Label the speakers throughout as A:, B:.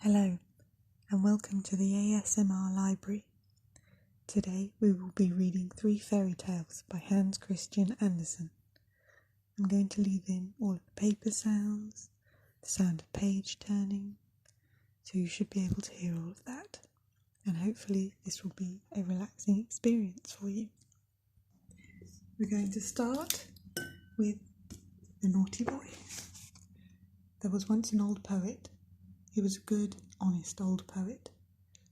A: Hello, and welcome to the ASMR Library. Today we will be reading 3 fairy tales by Hans Christian Andersen. I'm going to leave in all of the paper sounds, the sound of page turning, so you should be able to hear all of that, and hopefully this will be a relaxing experience for you. We're going to start with The Naughty Boy. There was once an old poet. He was a good, honest old poet.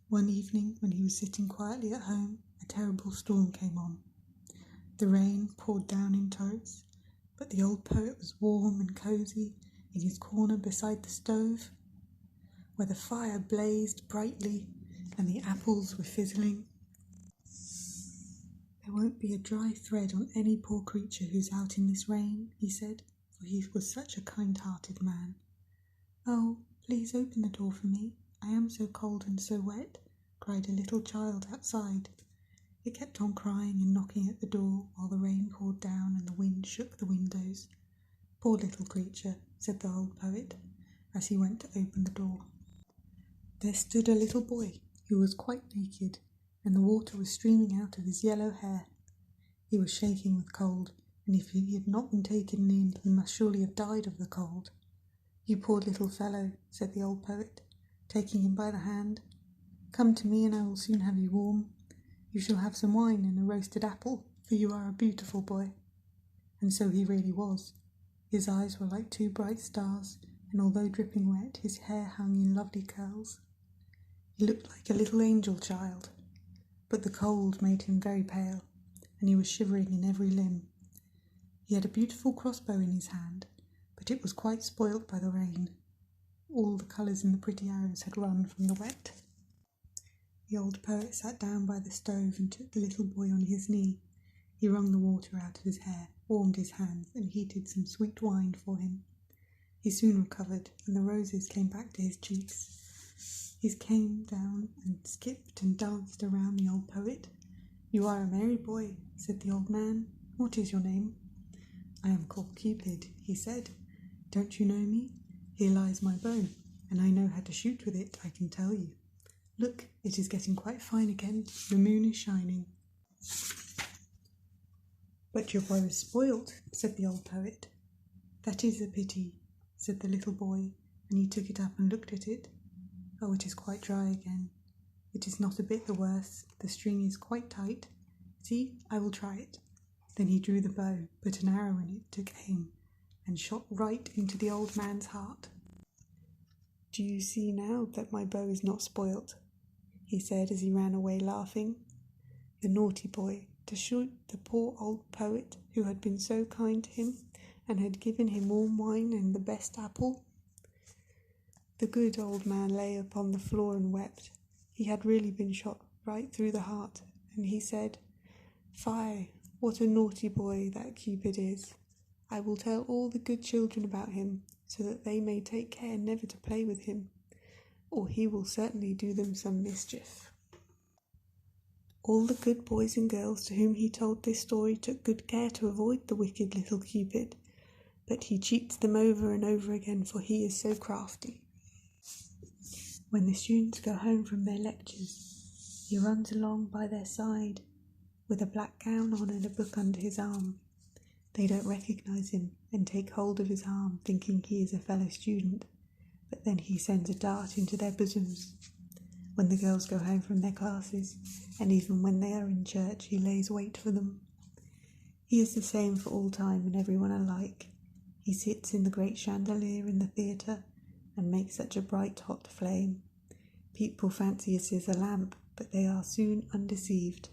A: One evening, when he was sitting quietly at home, a terrible storm came on. The rain poured down in torrents, but the old poet was warm and cosy in his corner beside the stove, where the fire blazed brightly and the apples were fizzling. "There won't be a dry thread on any poor creature who's out in this rain," he said, for he was such a kind-hearted man. "Oh, please open the door for me. I am so cold and so wet," cried a little child outside. It kept on crying and knocking at the door while the rain poured down and the wind shook the windows. "Poor little creature," said the old poet, as he went to open the door. There stood a little boy who was quite naked, and the water was streaming out of his yellow hair. He was shaking with cold, and if he had not been taken in, he must surely have died of the cold. "You poor little fellow," said the old poet, taking him by the hand. "Come to me and I will soon have you warm. You shall have some wine and a roasted apple, for you are a beautiful boy." And so he really was. His eyes were like 2 bright stars, and although dripping wet, his hair hung in lovely curls. He looked like a little angel child, but the cold made him very pale, and he was shivering in every limb. He had a beautiful crossbow in his hand, but it was quite spoilt by the rain. All the colours in the pretty arrows had run from the wet. The old poet sat down by the stove and took the little boy on his knee. He wrung the water out of his hair, warmed his hands, and heated some sweet wine for him. He soon recovered, and the roses came back to his cheeks. He came down and skipped and danced around the old poet. "You are a merry boy," said the old man. "What is your name?" "I am called Cupid," he said. "Don't you know me? Here lies my bow, and I know how to shoot with it, I can tell you. Look, it is getting quite fine again. The moon is shining." "But your bow is spoilt," said the old poet. "That is a pity," said the little boy, and he took it up and looked at it. "Oh, it is quite dry again. It is not a bit the worse. The string is quite tight. See, I will try it." Then he drew the bow, put an arrow in it, took aim, and shot right into the old man's heart. "Do you see now that my bow is not spoilt?" he said as he ran away laughing. The naughty boy, to shoot the poor old poet who had been so kind to him and had given him warm wine and the best apple. The good old man lay upon the floor and wept. He had really been shot right through the heart, and he said, "Fie, what a naughty boy that Cupid is. I will tell all the good children about him, so that they may take care never to play with him, or he will certainly do them some mischief." All the good boys and girls to whom he told this story took good care to avoid the wicked little Cupid, but he cheats them over and over again, for he is so crafty. When the students go home from their lectures, he runs along by their side, with a black gown on and a book under his arm. They don't recognize him and take hold of his arm, thinking he is a fellow student, but then he sends a dart into their bosoms. When the girls go home from their classes, and even when they are in church, he lays wait for them. He is the same for all time and everyone alike. He sits in the great chandelier in the theatre and makes such a bright hot flame. People fancy it is a lamp, but they are soon undeceived.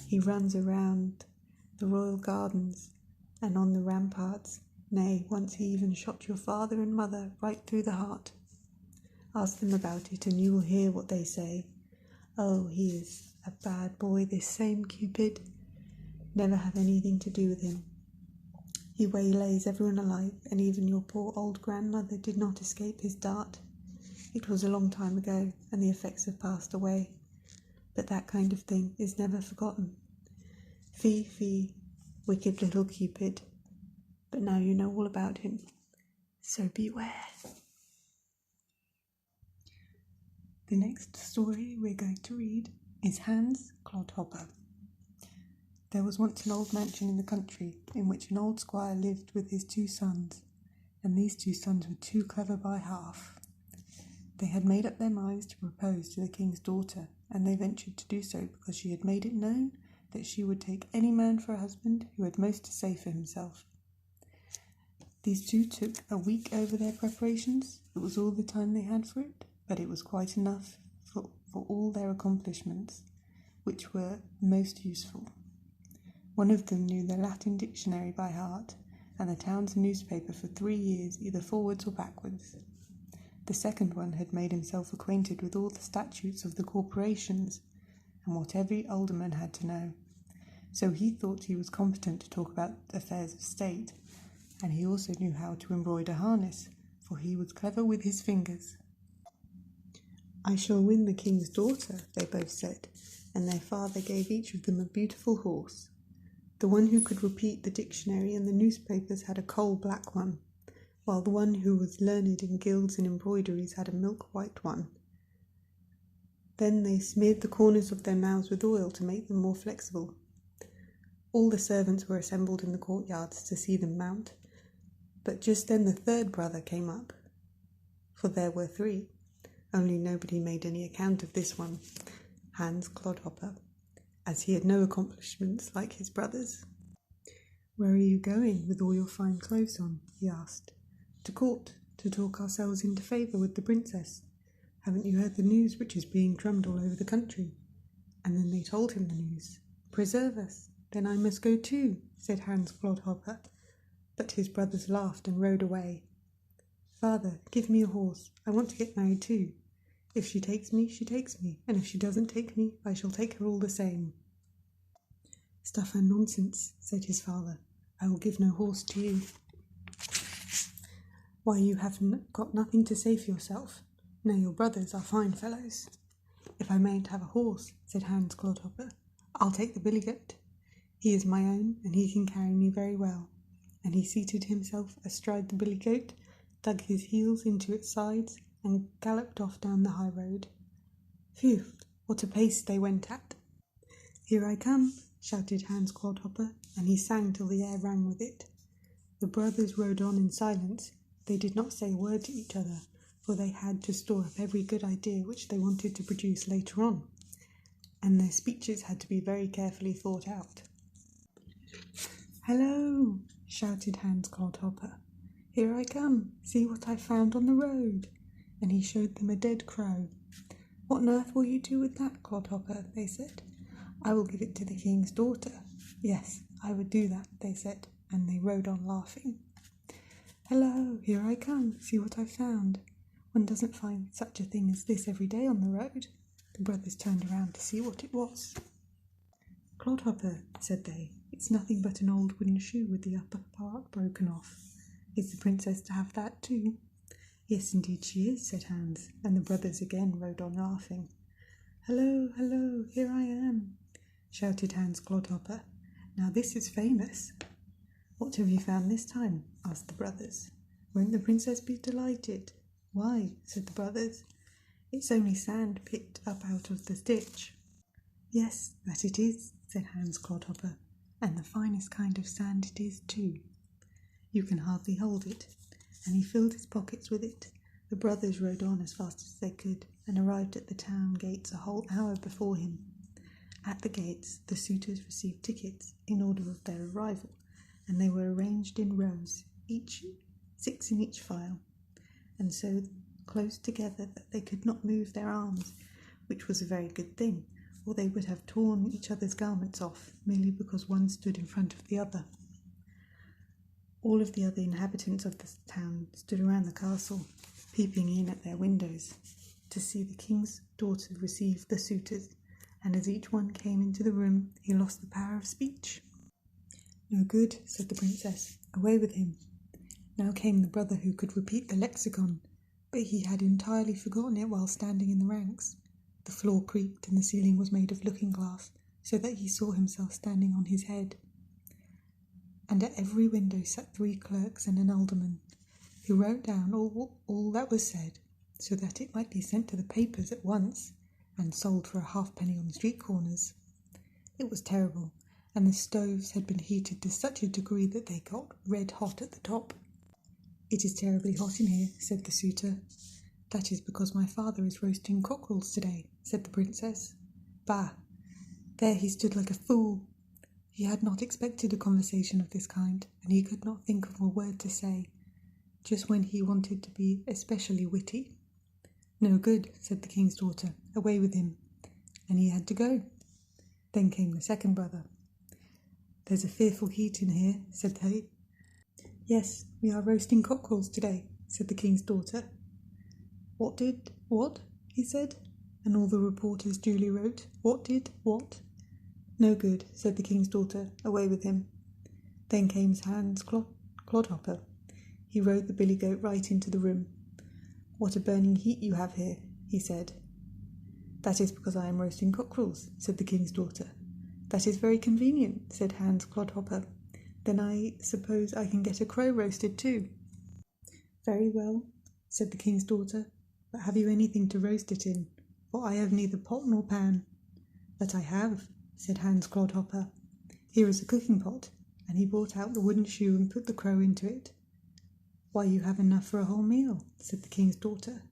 A: He runs around the royal gardens and on the ramparts. Nay, once he even shot your father and mother right through the heart. Ask them about it and you will hear what they say. Oh, he is a bad boy, this same Cupid. Never have anything to do with him. He waylays everyone alike, and even your poor old grandmother did not escape his dart. It was a long time ago, and the effects have passed away, but that kind of thing is never forgotten. Fie, fie, wicked little Cupid. But now you know all about him, so beware. The next story we're going to read is Hans Clodhopper. There was once an old mansion in the country in which an old squire lived with his 2 sons, and these 2 sons were too clever by half. They had made up their minds to propose to the king's daughter, and they ventured to do so because she had made it known that she would take any man for a husband who had most to say for himself. These 2 took a week over their preparations. It was all the time they had for it, but it was quite enough for all their accomplishments, which were most useful. One of them knew the Latin dictionary by heart, and the town's newspaper for 3 years, either forwards or backwards. The second one had made himself acquainted with all the statutes of the corporations, and what every alderman had to know. So he thought he was competent to talk about affairs of state, and he also knew how to embroider harness, for he was clever with his fingers. "I shall win the king's daughter," they both said, and their father gave each of them a beautiful horse. The one who could repeat the dictionary and the newspapers had a coal-black one, while the one who was learned in gilds and embroideries had a milk-white one. Then they smeared the corners of their mouths with oil to make them more flexible. All the servants were assembled in the courtyards to see them mount, but just then the 3rd brother came up, for there were 3, only nobody made any account of this one, Hans Clodhopper, as he had no accomplishments like his brothers. "Where are you going with all your fine clothes on?" he asked. "To court, to talk ourselves into favour with the princess. Haven't you heard the news which is being drummed all over the country?" And then they told him the news. "Preserve us, then I must go too," said Hans Clodhopper, but his brothers laughed and rode away. "Father, give me a horse, I want to get married too. If she takes me, she takes me, and if she doesn't take me, I shall take her all the same." "Stuff and nonsense," said his father. "I will give no horse to you. Why, you have got nothing to say for yourself. Now your brothers are fine fellows." "If I mayn't have a horse," said Hans Clodhopper, "I'll take the Billygoat. He is my own, and he can carry me very well." And he seated himself astride the Billygoat, dug his heels into its sides, and galloped off down the high road. Phew, what a pace they went at! "Here I come," shouted Hans Clodhopper, and he sang till the air rang with it. The brothers rode on in silence. They did not say a word to each other, for they had to store up every good idea which they wanted to produce later on, and their speeches had to be very carefully thought out. "Hello!" shouted Hans Clodhopper. "Here I come. See what I found on the road." And he showed them a dead crow. "What on earth will you do with that, Clodhopper?" they said. "I will give it to the king's daughter." "Yes, I would do that," they said, and they rode on laughing. "Hello, here I come. See what I found. One doesn't find such a thing as this every day on the road." The brothers turned around to see what it was. "Clodhopper," said they, "it's nothing but an old wooden shoe with the upper part broken off. Is the princess to have that too?" "Yes, indeed she is," said Hans, and the brothers again rode on laughing. "Hello, hello, here I am," shouted Hans Clodhopper. "Now this is famous." "What have you found this time?" asked the brothers. "Won't the princess be delighted?" "Why," said the brothers, "it's only sand picked up out of the ditch." "Yes, that it is," said Hans Clodhopper, "and the finest kind of sand it is too. You can hardly hold it." And he filled his pockets with it. The brothers rode on as fast as they could, and arrived at the town gates a whole hour before him. At the gates the suitors received tickets in order of their arrival, and they were arranged in rows, 6 in each file, and so close together that they could not move their arms, which was a very good thing, or they would have torn each other's garments off, merely because one stood in front of the other. All of the other inhabitants of the town stood around the castle, peeping in at their windows, to see the king's daughter receive the suitors, and as each one came into the room, he lost the power of speech. "No good," said the princess. "Away with him." Now came the brother who could repeat the lexicon, but he had entirely forgotten it while standing in the ranks. The floor creaked and the ceiling was made of looking-glass, so that he saw himself standing on his head. And at every window sat 3 clerks and an alderman, who wrote down all that was said. so that it might be sent to the papers at once and sold for a halfpenny on the street corners. It was terrible, and the stoves had been heated to such a degree that they got red hot at the top. "It is terribly hot in here," said the suitor. "That is because my father is roasting cockerels today," said the princess. "Bah!" There he stood like a fool. He had not expected a conversation of this kind, and he could not think of a word to say, just when he wanted to be especially witty. "No good," said the king's daughter. "Away with him." And he had to go. Then came the second brother. "There's a fearful heat in here," said they. "Yes, we are roasting cockerels today," said the king's daughter. What?" he said, and all the reporters duly wrote, "What?" "No good," said the king's daughter. "Away with him." Then came Hans Clodhopper. He rode the Billygoat right into the room. "What a burning heat you have here," he said. "That is because I am roasting cockerels," said the king's daughter. "That is very convenient," said Hans Clodhopper. "Then I suppose I can get a crow roasted too." "Very well," said the king's daughter, "but have you anything to roast it in? For I have neither pot nor pan." "But I have," said Hans Clodhopper. "Here is a cooking pot," and he brought out the wooden shoe and put the crow into it. "Why, you have enough for a whole meal," said the king's daughter.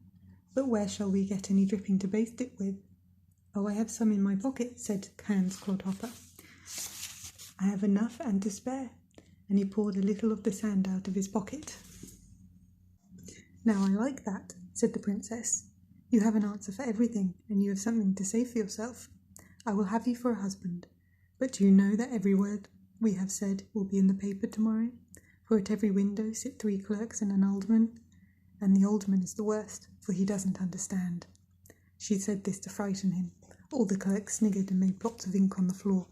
A: "But where shall we get any dripping to baste it with?" "Oh, I have some in my pocket," said Hans Clodhopper. "I have enough and to spare," and he poured a little of the sand out of his pocket. "Now I like that," said the princess. "You have an answer for everything, and you have something to say for yourself. I will have you for a husband. But do you know that every word we have said will be in the paper tomorrow? For at every window sit 3 clerks and an alderman, and the alderman is the worst, for he doesn't understand." She said this to frighten him. All the clerks sniggered and made blots of ink on the floor.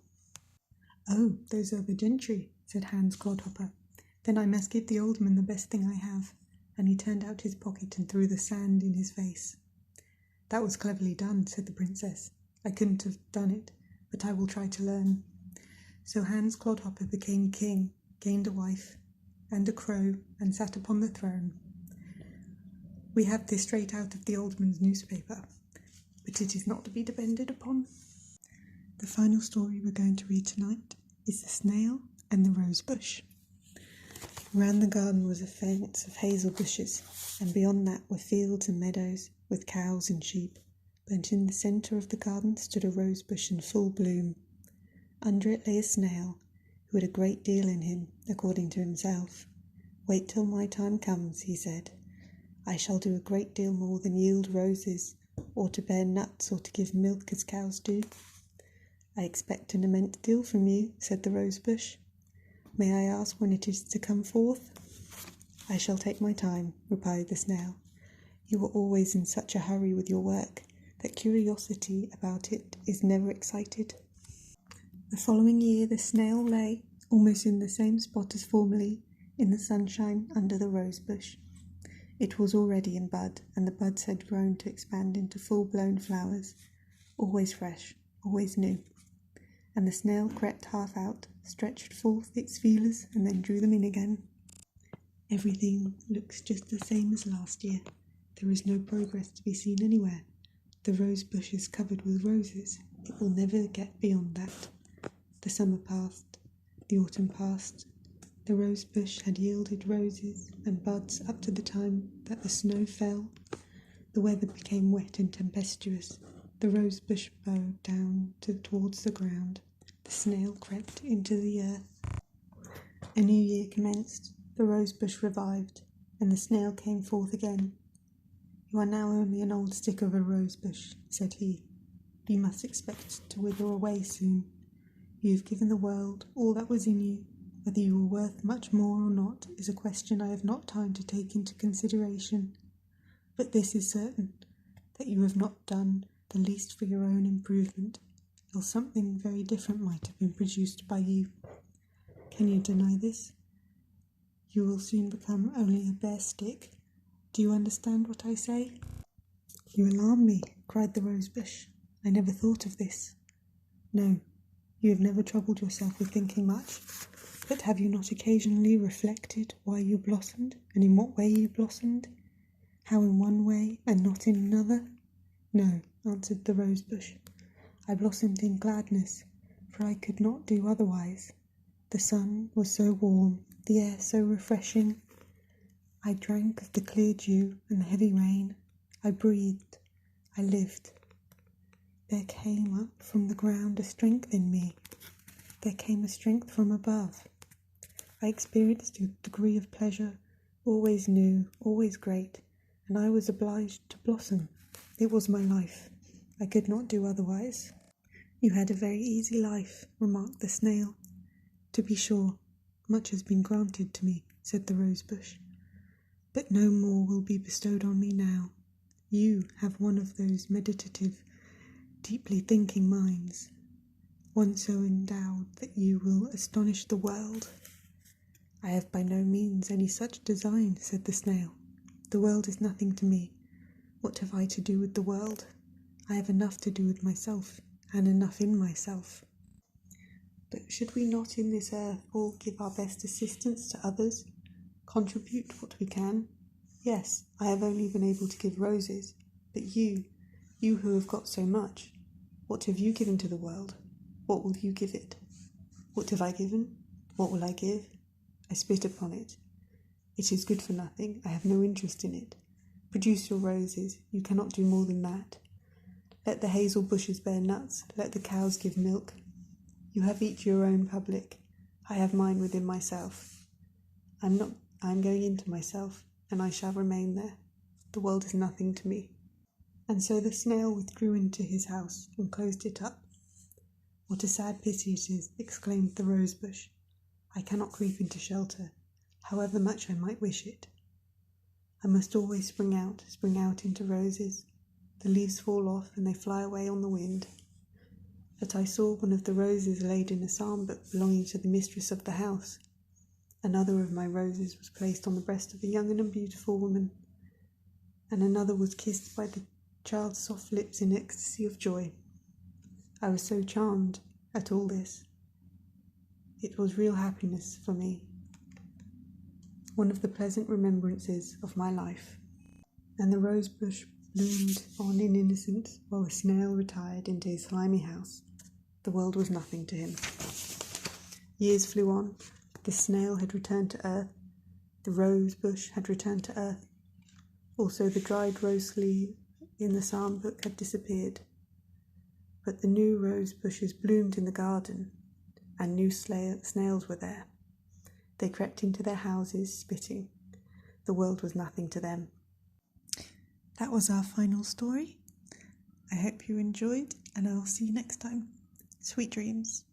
A: "Oh, those are the gentry," said Hans Clodhopper. "Then I must give the alderman the best thing I have," and he turned out his pocket and threw the sand in his face. "That was cleverly done," said the princess. "I couldn't have done it, but I will try to learn." So Hans Clodhopper became king, gained a wife and a crow, and sat upon the throne. We have this straight out of the alderman's newspaper, but it is not to be depended upon. The final story we're going to read tonight is The Snail and the Rose Bush. Round the garden was a fence of hazel bushes, and beyond that were fields and meadows with cows and sheep. But in the centre of the garden stood a rose bush in full bloom. Under it lay a snail, who had a great deal in him, according to himself. "Wait till my time comes," he said. "I shall do a great deal more than yield roses, or to bear nuts, or to give milk as cows do." "I expect an immense deal from you," said the rose bush. "May I ask when it is to come forth?" "I shall take my time," replied the snail. "You are always in such a hurry with your work that curiosity about it is never excited." The following year the snail lay, almost in the same spot as formerly, in the sunshine under the rose bush. It was already in bud, and the buds had grown to expand into full-blown flowers, always fresh, always new. And the snail crept half out, stretched forth its feelers, and then drew them in again. "Everything looks just the same as last year. There is no progress to be seen anywhere. The rose bush is covered with roses. It will never get beyond that." The summer passed, the autumn passed. The rose bush had yielded roses and buds up to the time that the snow fell. The weather became wet and tempestuous. The rose bush bowed down towards the ground. The snail crept into the earth. A new year commenced. The rose bush revived, and the snail came forth again. "You are now only an old stick of a rose bush," said he. "You must expect to wither away soon. You have given the world all that was in you. Whether you are worth much more or not is a question I have not time to take into consideration. But this is certain, that you have not done the least for your own improvement, else something very different might have been produced by you. Can you deny this? You will soon become only a bare stick. Do you understand what I say?" "You alarm me," cried the rosebush. "I never thought of this." "No, you have never troubled yourself with thinking much. But have you not occasionally reflected why you blossomed, and in what way you blossomed? How in one way and not in another? No, answered the rosebush. I blossomed in gladness, for I could not do otherwise. The sun was so warm, the air so refreshing. I drank of the clear dew and the heavy rain. I breathed, I lived. There came up from the ground a strength in me. There came a strength from above. I experienced a degree of pleasure, always new, always great, and I was obliged to blossom. It was my life. I could not do otherwise. You had a very easy life, remarked the snail. To be sure, much has been granted to me, said the rosebush, but no more will be bestowed on me now. You have one of those meditative, deeply thinking minds, one so endowed that you will astonish the world. I have by no means any such design, said the snail. The world is nothing to me. What have I to do with the world? I have enough to do with myself, and enough in myself. But should we not in this earth all give our best assistance to others, contribute what we can? Yes, I have only been able to give roses, but you who have got so much, what have you given to the world? What will you give it? What have I given? What will I give? I spit upon it. It is good for nothing. I have no interest in it. Produce your roses. You cannot do more than that. Let the hazel bushes bear nuts. Let the cows give milk. You have each your own public. I have mine within myself. I am going into myself, and I shall remain there. The world is nothing to me. And so the snail withdrew into his house and closed it up. What a sad pity it is, exclaimed the rosebush. I cannot creep into shelter, however much I might wish it. I must always spring out into roses. The leaves fall off and they fly away on the wind. But I saw one of the roses laid in a psalm book belonging to the mistress of the house. Another of my roses was placed on the breast of a young and beautiful woman, and another was kissed by the child's soft lips in ecstasy of joy. I was so charmed at all this. It was real happiness for me, one of the pleasant remembrances of my life. And the rosebush bloomed on in innocence while the snail retired into his slimy house. The world was nothing to him. Years flew on. The snail had returned to earth. The rosebush had returned to earth. Also the dried rose leaf in the psalm book had disappeared. But the new rose bushes bloomed in the garden, and new snails were there. They crept into their houses, spitting. The world was nothing to them. That was our final story. I hope you enjoyed, and I'll see you next time. Sweet dreams.